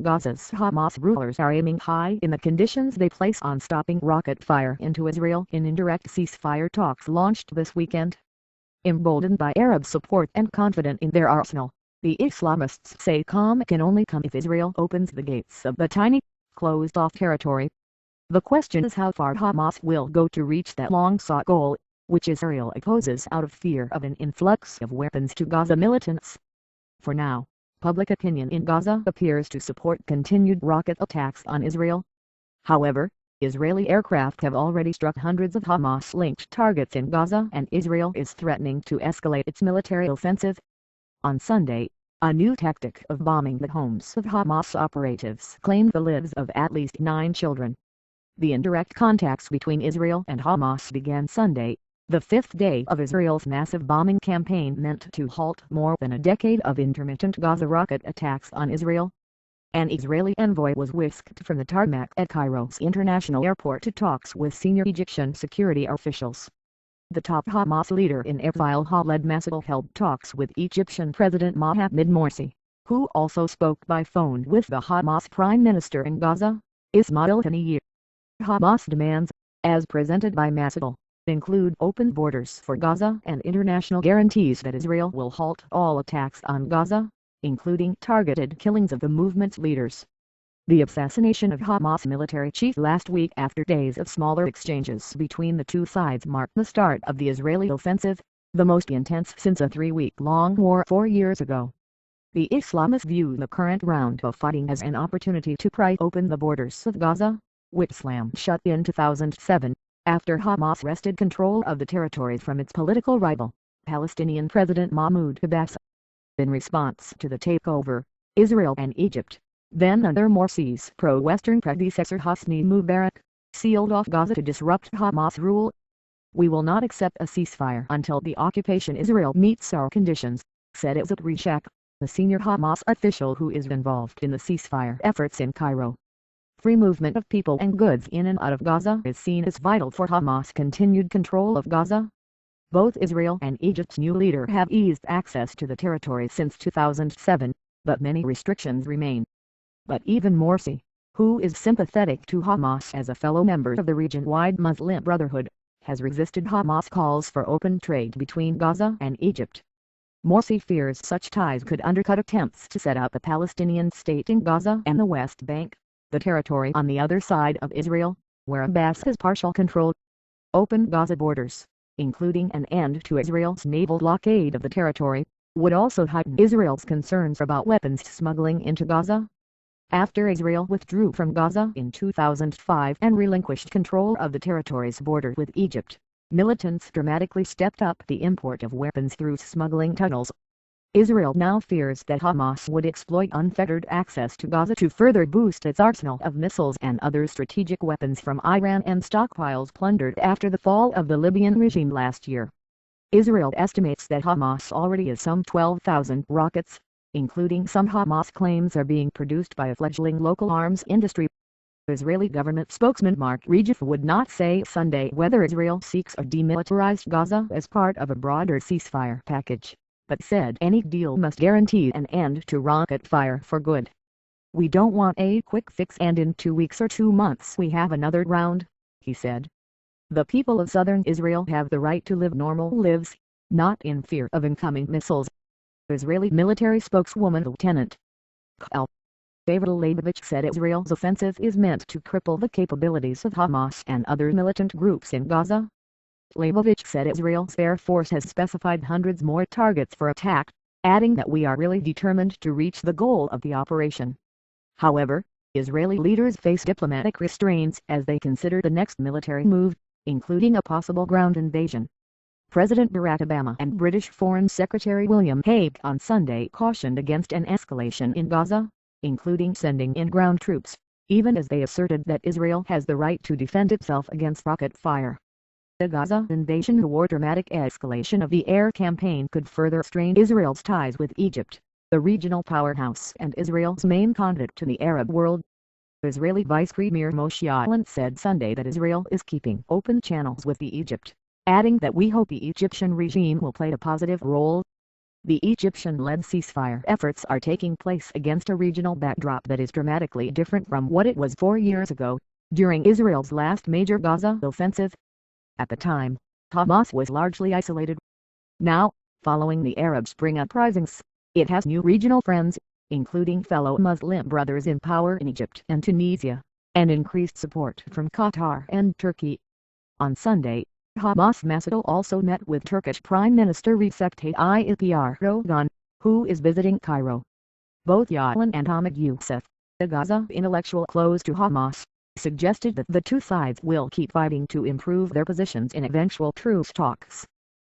Gaza's Hamas rulers are aiming high in the conditions they place on stopping rocket fire into Israel in indirect ceasefire talks launched this weekend. Emboldened by Arab support and confident in their arsenal, the Islamists say calm can only come if Israel opens the gates of the tiny, closed-off territory. The question is how far Hamas will go to reach that long-sought goal, which Israel opposes out of fear of an influx of weapons to Gaza militants. For now, public opinion in Gaza appears to support continued rocket attacks on Israel. However, Israeli aircraft have already struck hundreds of Hamas-linked targets in Gaza, and Israel is threatening to escalate its military offensive. On Sunday, a new tactic of bombing the homes of Hamas operatives claimed the lives of at least 9 children. The indirect contacts between Israel and Hamas began Sunday, the 5th day of Israel's massive bombing campaign meant to halt more than a decade of intermittent Gaza rocket attacks on Israel. An Israeli envoy was whisked from the tarmac at Cairo's international airport to talks with senior Egyptian security officials. The top Hamas leader in exile Khaled Massoud held talks with Egyptian President Mohamed Morsi, who also spoke by phone with the Hamas Prime Minister in Gaza, Ismail Haniyeh. Hamas demands, as presented by Massoud, include open borders for Gaza and international guarantees that Israel will halt all attacks on Gaza, including targeted killings of the movement's leaders. The assassination of Hamas military chief last week after days of smaller exchanges between the two sides marked the start of the Israeli offensive, the most intense since a 3-week-long war 4 years ago. The Islamists view the current round of fighting as an opportunity to pry open the borders of Gaza, which slammed shut in 2007. After Hamas wrested control of the territory from its political rival, Palestinian President Mahmoud Abbas. In response to the takeover, Israel and Egypt, then under Morsi's pro-Western predecessor Hosni Mubarak, sealed off Gaza to disrupt Hamas rule. "We will not accept a ceasefire until the occupation Israel meets our conditions," said Izzat Rishak, the senior Hamas official who is involved in the ceasefire efforts in Cairo. Free movement of people and goods in and out of Gaza is seen as vital for Hamas' continued control of Gaza. Both Israel and Egypt's new leader have eased access to the territory since 2007, but many restrictions remain. But even Morsi, who is sympathetic to Hamas as a fellow member of the region-wide Muslim Brotherhood, has resisted Hamas calls for open trade between Gaza and Egypt. Morsi fears such ties could undercut attempts to set up a Palestinian state in Gaza and the West Bank, the territory on the other side of Israel, where Abbas has partial control. Open Gaza borders, including an end to Israel's naval blockade of the territory, would also heighten Israel's concerns about weapons smuggling into Gaza. After Israel withdrew from Gaza in 2005 and relinquished control of the territory's border with Egypt, militants dramatically stepped up the import of weapons through smuggling tunnels. Israel now fears that Hamas would exploit unfettered access to Gaza to further boost its arsenal of missiles and other strategic weapons from Iran and stockpiles plundered after the fall of the Libyan regime last year. Israel estimates that Hamas already has some 12,000 rockets, including some Hamas claims are being produced by a fledgling local arms industry. Israeli government spokesman Mark Regev would not say Sunday whether Israel seeks a demilitarized Gaza as part of a broader ceasefire package, but said any deal must guarantee an end to rocket fire for good. "We don't want a quick fix and in 2 weeks or 2 months we have another round," he said. "The people of southern Israel have the right to live normal lives, not in fear of incoming missiles." Israeli military spokeswoman Lieutenant Colonel Leibovich said Israel's offensive is meant to cripple the capabilities of Hamas and other militant groups in Gaza. Leibovich said Israel's Air Force has specified hundreds more targets for attack, adding that "we are really determined to reach the goal of the operation." However, Israeli leaders face diplomatic restraints as they consider the next military move, including a possible ground invasion. President Barack Obama and British Foreign Secretary William Hague on Sunday cautioned against an escalation in Gaza, including sending in ground troops, even as they asserted that Israel has the right to defend itself against rocket fire. The Gaza invasion or dramatic escalation of the air campaign could further strain Israel's ties with Egypt, the regional powerhouse and Israel's main conduit to the Arab world. Israeli Vice Premier Moshe Ya'alon said Sunday that Israel is keeping open channels with Egypt, adding that "we hope the Egyptian regime will play a positive role The Egyptian-led ceasefire efforts are taking place against a regional backdrop that is dramatically different from what it was 4 years ago, during Israel's last major Gaza offensive. At the time, Hamas was largely isolated. Now, following the Arab Spring uprisings, it has new regional friends, including fellow Muslim brothers in power in Egypt and Tunisia, and increased support from Qatar and Turkey. On Sunday, Hamas Massoud also met with Turkish Prime Minister Recep Tayyip Erdogan, who is visiting Cairo. Both Yalan and Ahmed Youssef, a Gaza intellectual close to Hamas, suggested that the two sides will keep fighting to improve their positions in eventual truce talks.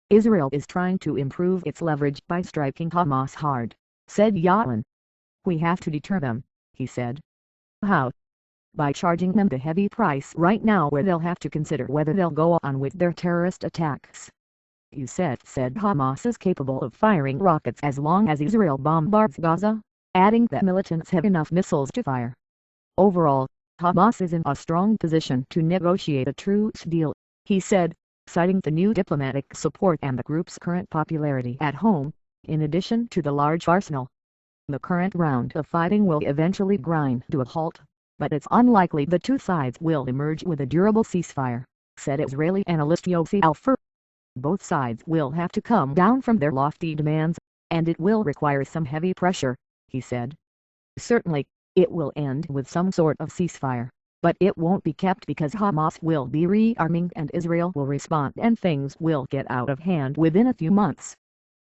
Israel is trying to improve its leverage by striking Hamas hard, said Yalan. We have to deter them, he said. How? By charging them the heavy price right now where they'll have to consider whether they'll go on with their terrorist attacks. Youssef said Hamas is capable of firing rockets as long as Israel bombards Gaza, adding that militants have enough missiles to fire. Overall, Hamas is in a strong position to negotiate a truce deal, he said, citing the new diplomatic support and the group's current popularity at home, in addition to the large arsenal. The current round of fighting will eventually grind to a halt, but it's unlikely the two sides will emerge with a durable ceasefire, said Israeli analyst Yossi Alfer. Both sides will have to come down from their lofty demands, and it will require some heavy pressure, he said. Certainly, it will end with some sort of ceasefire, but it won't be kept because Hamas will be rearming and Israel will respond and things will get out of hand within a few months.